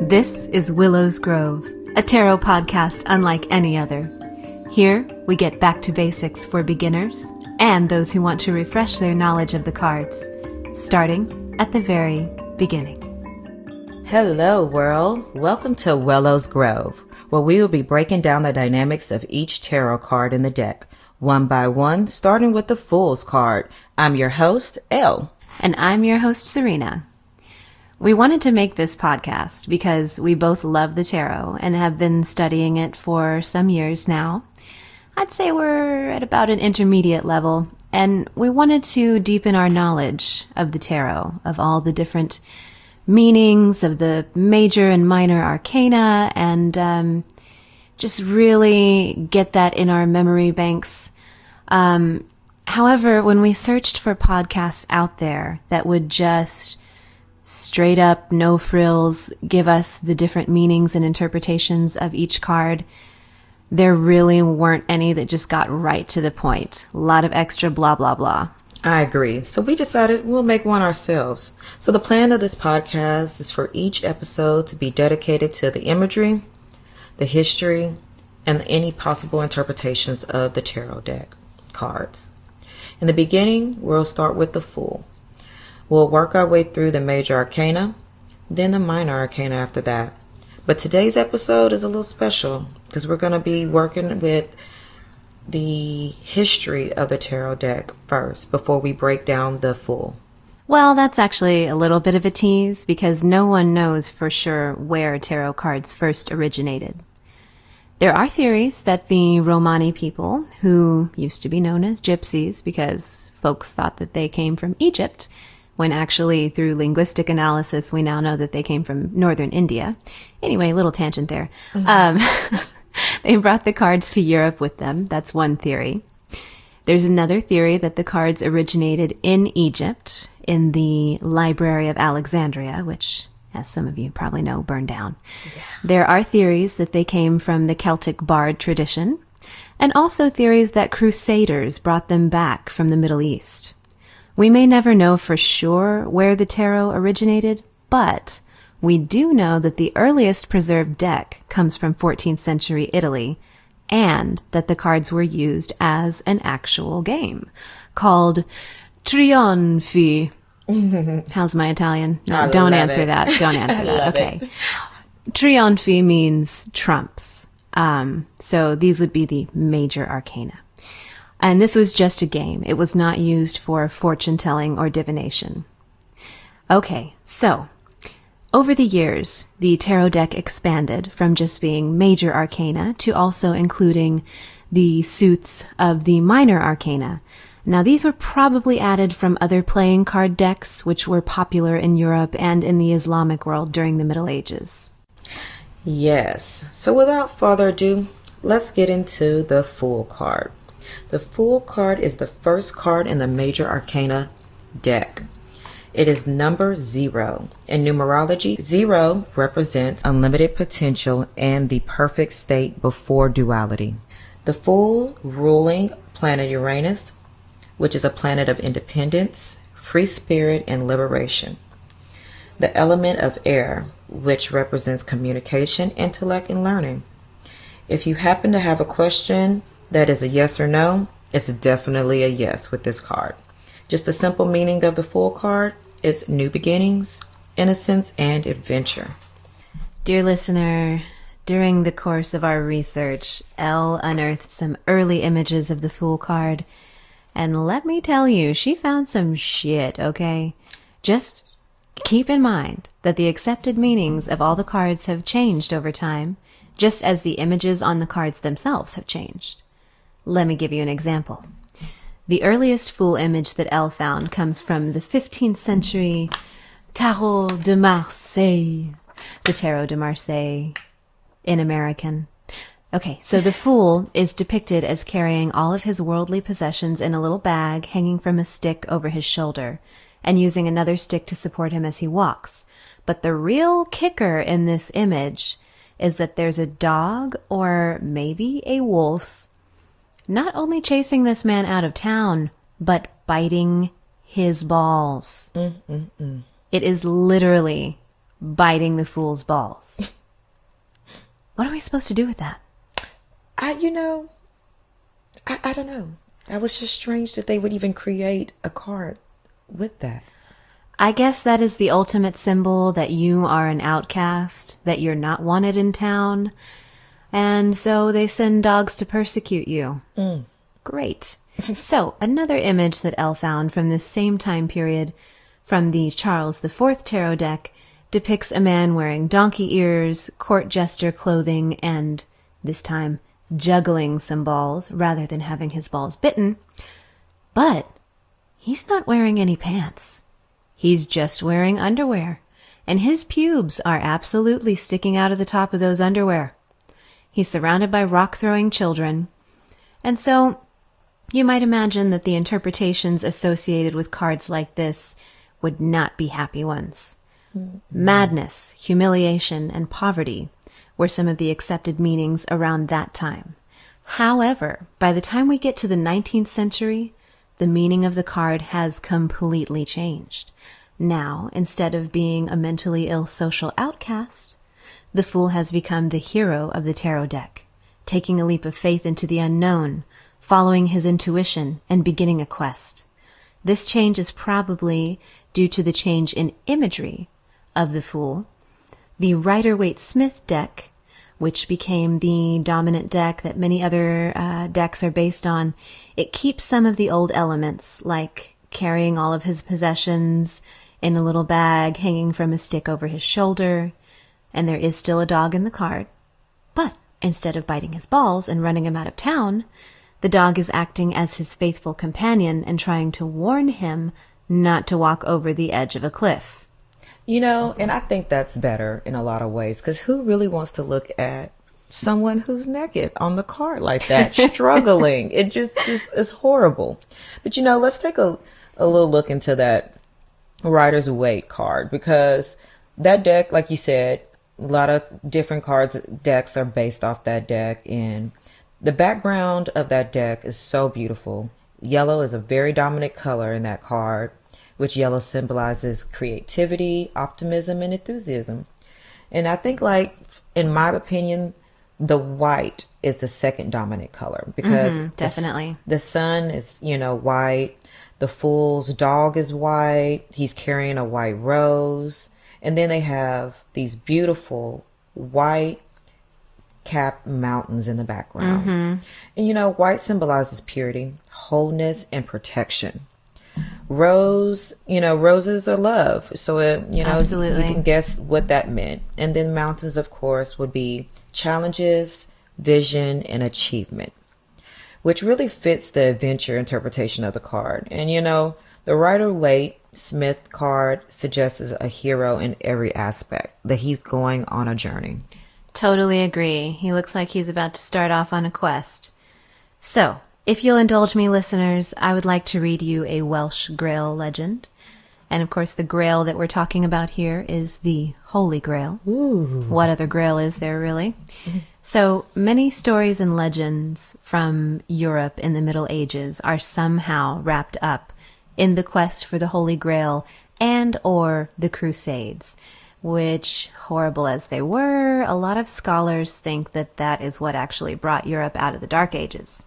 This is Willow's Grove, a tarot podcast unlike any other. Here, we get back to basics for beginners and those who want to refresh their knowledge of the cards, starting at the very beginning. Hello, world. Welcome to Willow's Grove, where we will be breaking down the dynamics of each tarot card in the deck, one by one, starting with the Fool's card. I'm your host, Elle. And I'm your host, Serena. We wanted to make this podcast because we both love the tarot and have been studying it for some years now. I'd say we're at about an intermediate level, and we wanted to deepen our knowledge of the tarot, of all the different meanings of the major and minor arcana, and just really get that in our memory banks. However, when we searched for podcasts out there that would just straight up, no frills, give us the different meanings and interpretations of each card, there really weren't any that just got right to the point. A lot of extra blah, blah, blah. I agree. So we decided we'll make one ourselves. So the plan of this podcast is for each episode to be dedicated to the imagery, the history, and any possible interpretations of the tarot deck cards. In the beginning, we'll start with the Fool. We'll work our way through the major arcana, then the minor arcana after that. But today's episode is a little special because we're going to be working with the history of the tarot deck first before we break down the Fool. Well, that's actually a little bit of a tease because no one knows for sure where tarot cards first originated. There are theories that the Romani people, who used to be known as gypsies because folks thought that they came from Egypt, when actually through linguistic analysis we now know that they came from northern India. Anyway, little tangent there. They brought the cards to Europe with them. That's one theory. There's another theory that the cards originated in Egypt, in the Library of Alexandria, which, as some of you probably know, burned down. Yeah. There are theories that they came from the Celtic bard tradition, and also theories that crusaders brought them back from the Middle East. We may never know for sure where the tarot originated, but we do know that the earliest preserved deck comes from 14th century Italy, and that the cards were used as an actual game called Trionfi. How's my Italian? No, don't answer that. Don't answer that. Okay. Trionfi means trumps. So these would be the major arcana. And this was just a game. It was not used for fortune-telling or divination. Okay, so over the years, the tarot deck expanded from just being major arcana to also including the suits of the minor arcana. Now, these were probably added from other playing card decks, which were popular in Europe and in the Islamic world during the Middle Ages. Yes. So without further ado, let's get into the Fool card. The Fool card is the first card in the major arcana deck. It is number 0. In numerology, 0 represents unlimited potential and the perfect state before duality. The Fool ruling planet Uranus, which is a planet of independence, free spirit, and liberation. The element of air, which represents communication, intellect, and learning. If you happen to have a question that is a yes or no, it's definitely a yes with this card. Just the simple meaning of the Fool card is new beginnings, innocence, and adventure. Dear listener, during the course of our research, Elle unearthed some early images of the Fool card, and let me tell you, she found some shit, okay? Just keep in mind that the accepted meanings of all the cards have changed over time, just as the images on the cards themselves have changed. Let me give you an example. The earliest Fool image that Elle found comes from the 15th century Tarot de Marseille, the Tarot de Marseille in American. Okay, so the Fool is depicted as carrying all of his worldly possessions in a little bag hanging from a stick over his shoulder and using another stick to support him as he walks. But the real kicker in this image is that there's a dog or maybe a wolf not only chasing this man out of town, but biting his balls. It is literally biting the fool's balls. What are we supposed to do with that? I don't know. That was just strange that they would even create a card with that. I guess that is the ultimate symbol that you are an outcast, that you're not wanted in town, and so they send dogs to persecute you. Great. So, another image that Elle found from this same time period, from the Charles IV tarot deck, depicts a man wearing donkey ears, court jester clothing, and, this time, juggling some balls rather than having his balls bitten. But he's not wearing any pants. He's just wearing underwear, and his pubes are absolutely sticking out of the top of those underwear. He's surrounded by rock-throwing children, and so you might imagine that the interpretations associated with cards like this would not be happy ones. Madness, humiliation, and poverty were some of the accepted meanings around that time. However, by the time we get to the 19th century, the meaning of the card has completely changed. Now, instead of being a mentally ill social outcast, the Fool has become the hero of the tarot deck, taking a leap of faith into the unknown, following his intuition, and beginning a quest. This change is probably due to the change in imagery of the Fool. The Rider-Waite-Smith deck, which became the dominant deck that many other decks are based on, it keeps some of the old elements, like carrying all of his possessions in a little bag hanging from a stick over his shoulder, and there is still a dog in the card. But instead of biting his balls and running him out of town, the dog is acting as his faithful companion and trying to warn him not to walk over the edge of a cliff. And I think that's better in a lot of ways, because who really wants to look at someone who's naked on the card like that, struggling? It just is horrible. But let's take a little look into that Rider's Waite card, because that deck, like you said, a lot of different decks are based off that deck, and the background of that deck is so beautiful. Yellow is a very dominant color in that card, which yellow symbolizes creativity, optimism, and enthusiasm. And I think, in my opinion, the white is the second dominant color, because definitely the sun is, white. The Fool's dog is white. He's carrying a white rose. And then they have these beautiful white capped mountains in the background. And, white symbolizes purity, wholeness, and protection. Roses are love. So, Absolutely. You can guess what that meant. And then mountains, of course, would be challenges, vision, and achievement, which really fits the adventure interpretation of the card. And, the Rider-Waite-Smith card suggests a hero in every aspect, that he's going on a journey. Totally agree. He looks like he's about to start off on a quest. So, if you'll indulge me, listeners, I would like to read you a Welsh Grail legend. And of course, the Grail that we're talking about here is the Holy Grail. Ooh. What other Grail is there, really? So, many stories and legends from Europe in the Middle Ages are somehow wrapped up in the quest for the Holy Grail and or the Crusades, which, horrible as they were, a lot of scholars think that that is what actually brought Europe out of the Dark Ages.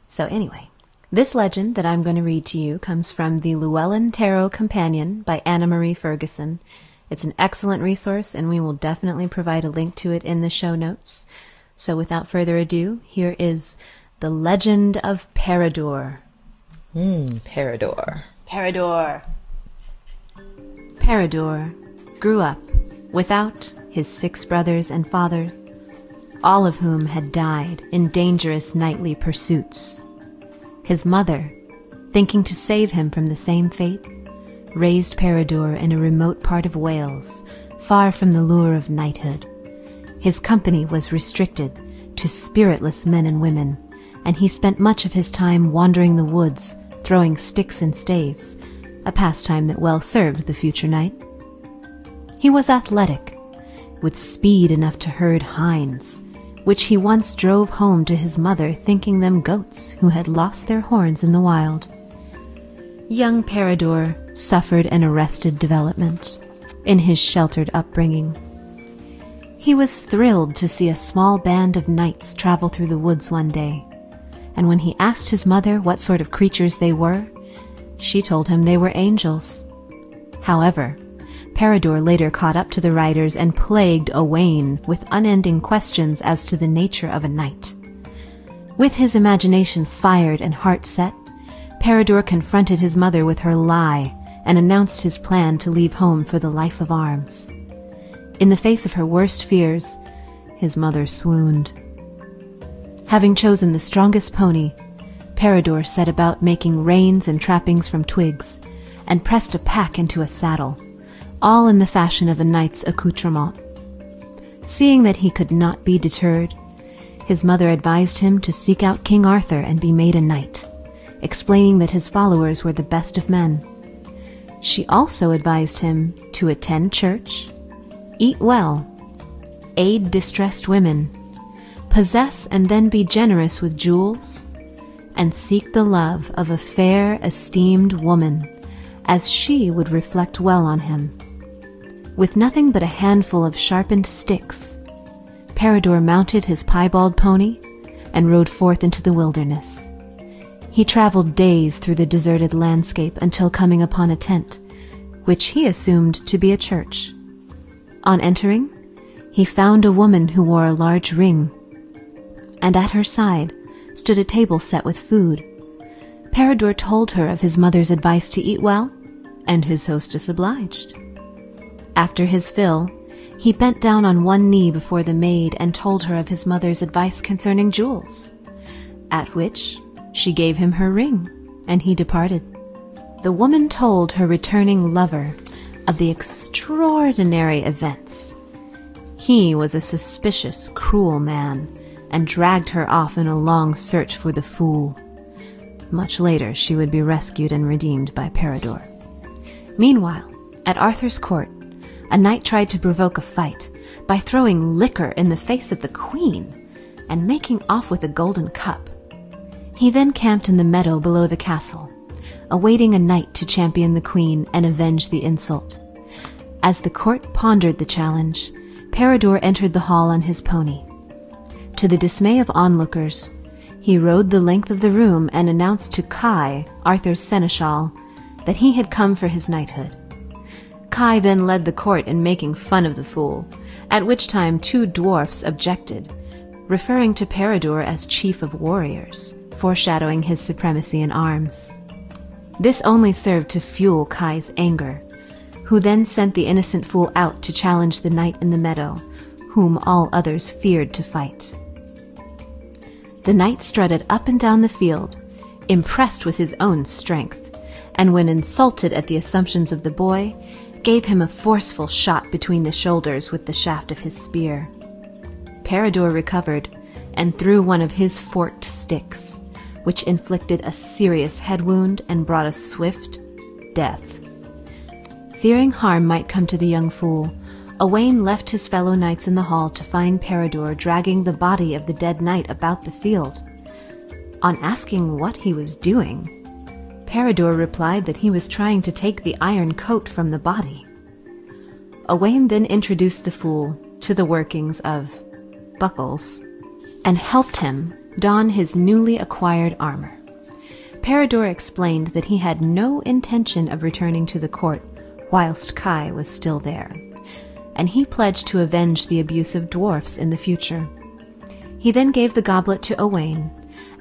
So anyway, this legend that I'm going to read to you comes from the Llewellyn Tarot Companion by Anna Marie Ferguson. It's an excellent resource, and we will definitely provide a link to it in the show notes. So without further ado, here is The Legend of Peredur. Peredur. Peredur. Peredur grew up without his 6 brothers and father, all of whom had died in dangerous nightly pursuits. His mother, thinking to save him from the same fate, raised Peredur in a remote part of Wales, far from the lure of knighthood. His company was restricted to spiritless men and women, and he spent much of his time wandering the woods, throwing sticks and staves, a pastime that well served the future knight. He was athletic, with speed enough to herd hinds, which he once drove home to his mother, thinking them goats who had lost their horns in the wild. Young Peredur suffered an arrested development. in his sheltered upbringing. He was thrilled to see a small band of knights travel through the woods one day, and when he asked his mother what sort of creatures they were, she told him they were angels. However, Peridor later caught up to the riders and plagued Owain with unending questions as to the nature of a knight. With his imagination fired and heart set, Peridor confronted his mother with her lie and announced his plan to leave home for the life of arms. In the face of her worst fears, his mother swooned. Having chosen the strongest pony, Peridor set about making reins and trappings from twigs, and pressed a pack into a saddle, all in the fashion of a knight's accoutrement. Seeing that he could not be deterred, his mother advised him to seek out King Arthur and be made a knight, explaining that his followers were the best of men. She also advised him to attend church, eat well, aid distressed women, possess and then be generous with jewels, and seek the love of a fair, esteemed woman, as she would reflect well on him. With nothing but a handful of sharpened sticks, Peridor mounted his piebald pony and rode forth into the wilderness. He traveled days through the deserted landscape until coming upon a tent, which he assumed to be a church. On entering, he found a woman who wore a large ring, and at her side stood a table set with food. Peridor told her of his mother's advice to eat well, and his hostess obliged. After his fill, he bent down on one knee before the maid and told her of his mother's advice concerning jewels, at which she gave him her ring, and he departed. The woman told her returning lover of the extraordinary events. He was a suspicious, cruel man, and dragged her off in a long search for the fool. Much later, she would be rescued and redeemed by Peridor. Meanwhile, at Arthur's court, a knight tried to provoke a fight by throwing liquor in the face of the queen and making off with a golden cup. He then camped in the meadow below the castle, awaiting a knight to champion the queen and avenge the insult. As the court pondered the challenge, Peridor entered the hall on his pony. To the dismay of onlookers, he rode the length of the room and announced to Kai, Arthur's seneschal, that he had come for his knighthood. Kai then led the court in making fun of the fool, at which time two dwarfs objected, referring to Peridor as chief of warriors, foreshadowing his supremacy in arms. This only served to fuel Kai's anger, who then sent the innocent fool out to challenge the knight in the meadow, whom all others feared to fight. The knight strutted up and down the field, impressed with his own strength, and when insulted at the assumptions of the boy, gave him a forceful shot between the shoulders with the shaft of his spear. Peridor recovered and threw one of his forked sticks, which inflicted a serious head wound and brought a swift death. Fearing harm might come to the young fool, Owain left his fellow knights in the hall to find Peridor dragging the body of the dead knight about the field. On asking what he was doing, Peridor replied that he was trying to take the iron coat from the body. Owain then introduced the fool to the workings of Buckles and helped him don his newly acquired armor. Peridor explained that he had no intention of returning to the court whilst Kai was still there, and he pledged to avenge the abuse of dwarfs in the future. He then gave the goblet to Owain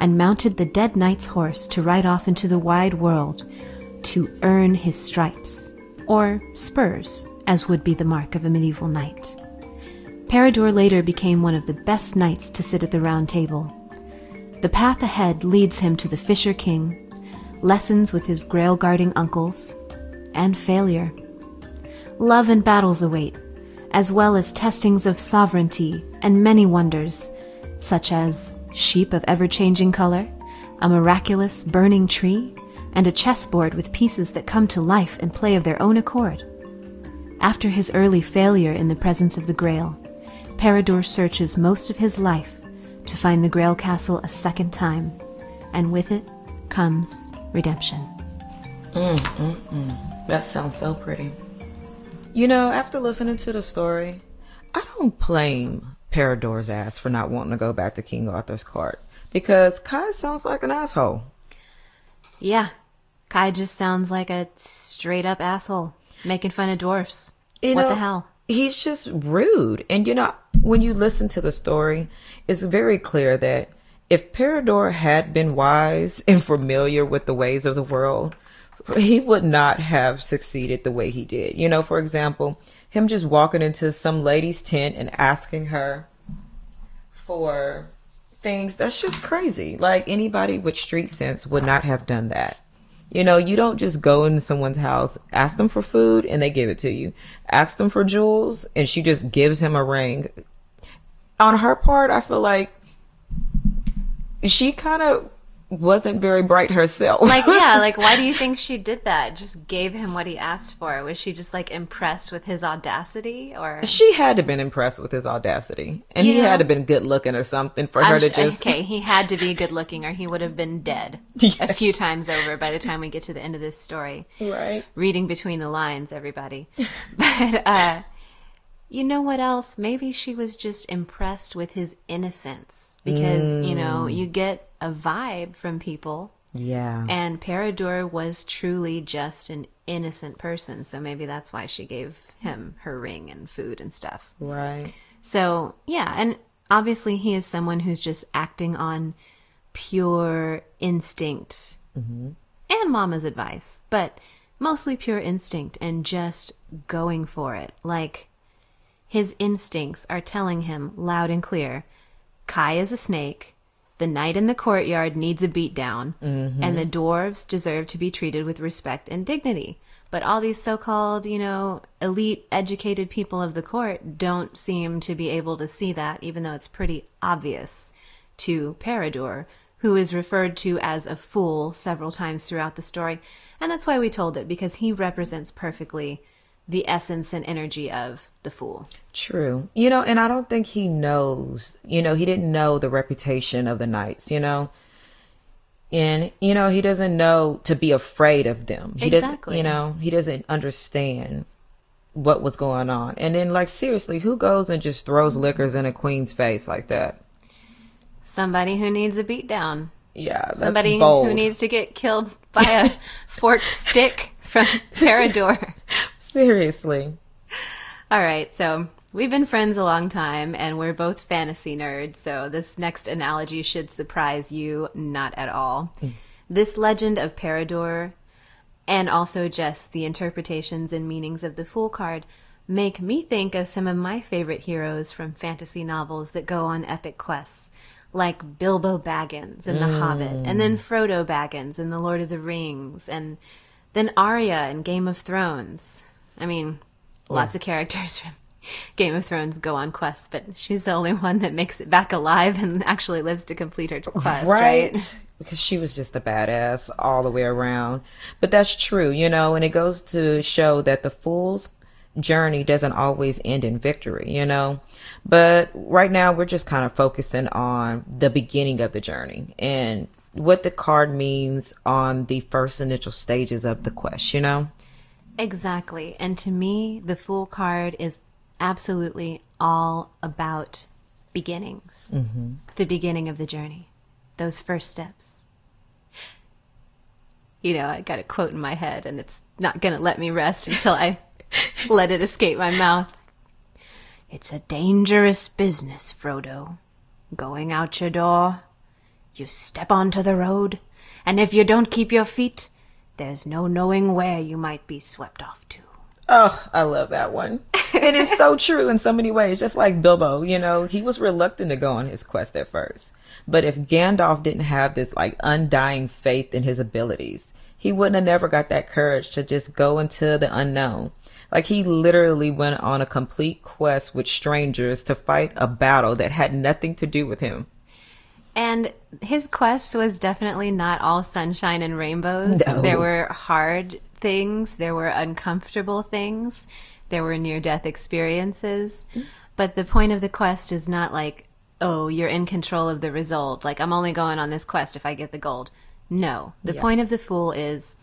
and mounted the dead knight's horse to ride off into the wide world to earn his stripes, or spurs, as would be the mark of a medieval knight. Peridor later became one of the best knights to sit at the round table. The path ahead leads him to the Fisher King, lessons with his grail-guarding uncles, and failure. Love and battles await, as well as testings of sovereignty and many wonders, such as sheep of ever-changing color, a miraculous burning tree, and a chessboard with pieces that come to life and play of their own accord. After his early failure in the presence of the Grail, Peridor searches most of his life to find the Grail Castle a second time, and with it comes redemption. That sounds so pretty. You know, after listening to the story, I don't blame Parador's ass for not wanting to go back to King Arthur's court because Kai sounds like an asshole. Yeah, Kai just sounds like a straight up asshole making fun of dwarfs. What the hell? He's just rude. And you know, when you listen to the story, it's very clear that if Parador had been wise and familiar with the ways of the world, he would not have succeeded the way he did. You know, for example, him just walking into some lady's tent and asking her for things, that's just crazy. Like, anybody with street sense would not have done that. You know, you don't just go into someone's house, ask them for food, and they give it to you. Ask them for jewels, and she just gives him a ring. On her part, I feel like she kind of wasn't very bright herself. Like, yeah, like, why do you think she did that? Just gave him what he asked for. Was she just, like, impressed with his audacity? Or she had to have been impressed with his audacity. And he had to have been good looking or something for her to just... Okay, he had to be good looking or he would have been dead a few times over by the time we get to the end of this story. Right. Reading between the lines, everybody. But, you know what else? Maybe she was just impressed with his innocence. Because, you know, you get a vibe from people. Yeah. And Parador was truly just an innocent person. So maybe that's why she gave him her ring and food and stuff. Right. So, yeah. And obviously he is someone who's just acting on pure instinct and mama's advice. But mostly pure instinct and just going for it. Like, his instincts are telling him loud and clear, Kai is a snake. The knight in the courtyard needs a beatdown, and the dwarves deserve to be treated with respect and dignity. But all these so-called, you know, elite, educated people of the court don't seem to be able to see that, even though it's pretty obvious to Parador, who is referred to as a fool several times throughout the story. And that's why we told it, because he represents perfectly the essence and energy of the fool. True. You know, and I don't think he knows, you know, he didn't know the reputation of the knights, you know, and, you know, he doesn't know to be afraid of them. Exactly. You know, he doesn't understand what was going on. And then, like, seriously, who goes and just throws liquors in a queen's face like that? Somebody who needs a beatdown. Yeah, that's Somebody bold. who needs to get killed by a forked stick from Parador. Seriously. All right, so we've been friends a long time, and we're both fantasy nerds, so this next analogy should surprise you not at all. This legend of Parador, and also just the interpretations and meanings of the Fool card, make me think of some of my favorite heroes from fantasy novels that go on epic quests, like Bilbo Baggins in The Hobbit, and then Frodo Baggins in The Lord of the Rings, and then Arya in Game of Thrones. I mean, lots of characters from Game of Thrones go on quests, but she's the only one that makes it back alive and actually lives to complete her quest, right? Because she was just a badass all the way around. But that's true, you know, and it goes to show that the fool's journey doesn't always end in victory, you know. But right now we're just kind of focusing on the beginning of the journey and what the card means on the first initial stages of the quest, you know. Exactly. And to me, the Fool card is absolutely all about beginnings. The beginning of the journey. Those first steps. You know, I got a quote in my head, and it's not going to let me rest until I let it escape my mouth. It's a dangerous business, Frodo. Going out your door, you step onto the road, and if you don't keep your feet, there's no knowing where you might be swept off to. Oh, I love that one. It is so true in so many ways. Just like Bilbo, you know, he was reluctant to go on his quest at first. But if Gandalf didn't have this like undying faith in his abilities, he wouldn't have never got that courage to just go into the unknown. Like, he literally went on a complete quest with strangers to fight a battle that had nothing to do with him. And his quest was definitely not all sunshine and rainbows. No. There were hard things. There were uncomfortable things. There were near-death experiences. But the point of the quest is not like, oh, you're in control of the result. Like, I'm only going on this quest if I get the gold. No. The point of the Fool is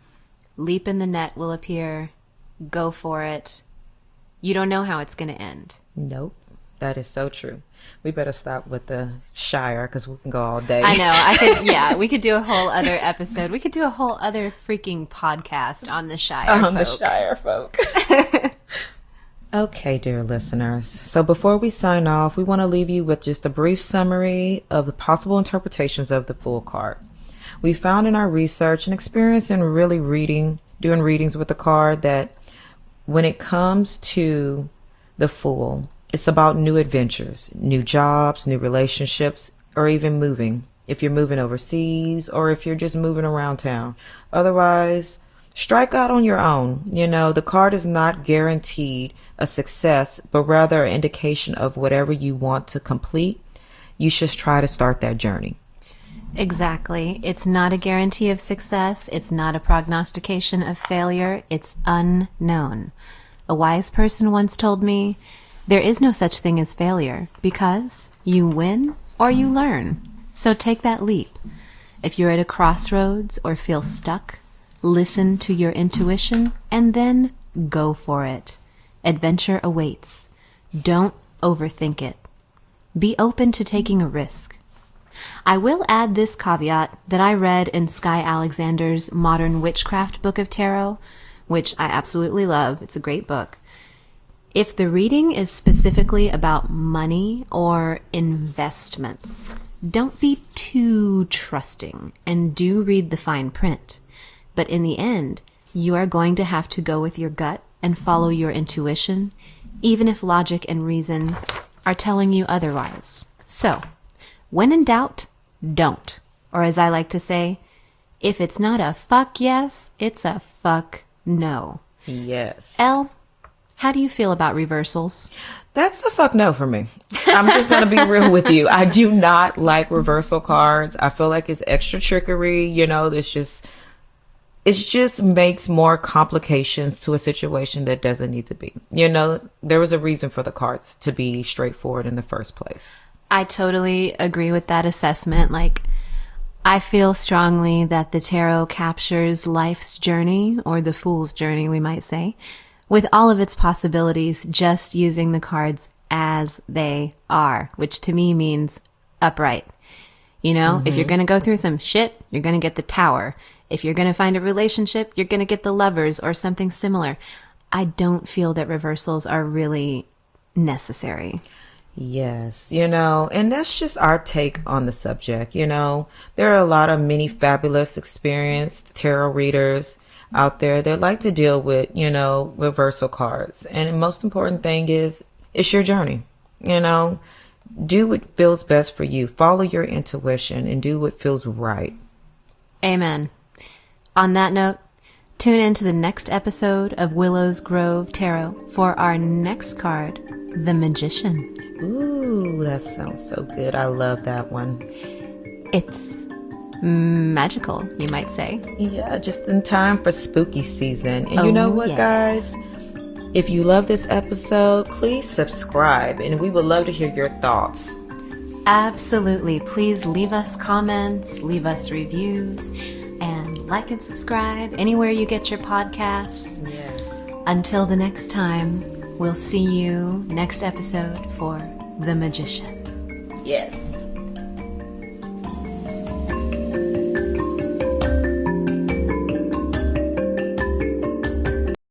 leap in the net will appear. Go for it. You don't know how it's going to end. Nope. That is so true. We better stop with the Shire because we can go all day. I know. We could do a whole other episode. We could do a whole other freaking podcast on the Shire folk. The Shire folk. Okay, dear listeners. So before we sign off, we want to leave you with just a brief summary of the possible interpretations of the Fool card. We found in our research and experience in really doing readings with the card that when it comes to the Fool, it's about new adventures, new jobs, new relationships, or even moving. If you're moving overseas or if you're just moving around town. Otherwise, strike out on your own. The card is not guaranteed a success, but rather an indication of whatever you want to complete. You should try to start that journey. Exactly. It's not a guarantee of success. It's not a prognostication of failure. It's unknown. A wise person once told me, there is no such thing as failure because you win or you learn. So take that leap. If you're at a crossroads or feel stuck, listen to your intuition and then go for it. Adventure awaits. Don't overthink it. Be open to taking a risk. I will add this caveat that I read in Skye Alexander's Modern Witchcraft Book of Tarot, which I absolutely love. It's a great book. If the reading is specifically about money or investments, don't be too trusting and do read the fine print. But in the end, you are going to have to go with your gut and follow your intuition, even if logic and reason are telling you otherwise. So, when in doubt, don't. Or as I like to say, if it's not a fuck yes, it's a fuck no. Yes. Elle, how do you feel about reversals? That's a fuck no for me. I'm just going to be real with you. I do not like reversal cards. I feel like it's extra trickery. It just makes more complications to a situation that doesn't need to be. There was a reason for the cards to be straightforward in the first place. I totally agree with that assessment. I feel strongly that the tarot captures life's journey, or the fool's journey, we might say, with all of its possibilities, just using the cards as they are, which to me means upright. If you're going to go through some shit, you're going to get the Tower. If you're going to find a relationship, you're going to get the Lovers or something similar. I don't feel that reversals are really necessary. Yes, and that's just our take on the subject. There are a lot of many fabulous, experienced tarot readers out there that like to deal with, reversal cards. And the most important thing is, it's your journey. Do what feels best for you. Follow your intuition and do what feels right. Amen. On that note, tune in to the next episode of Willow's Grove Tarot for our next card, the Magician. Ooh, that sounds so good. I love that one. It's magical, you might say. Yeah, just in time for spooky season. And you know what, guys? If you love this episode, please subscribe, and we would love to hear your thoughts. Absolutely. Please leave us comments, leave us reviews, and like and subscribe anywhere you get your podcasts. Yes. Until the next time, we'll see you next episode for The Magician. Yes.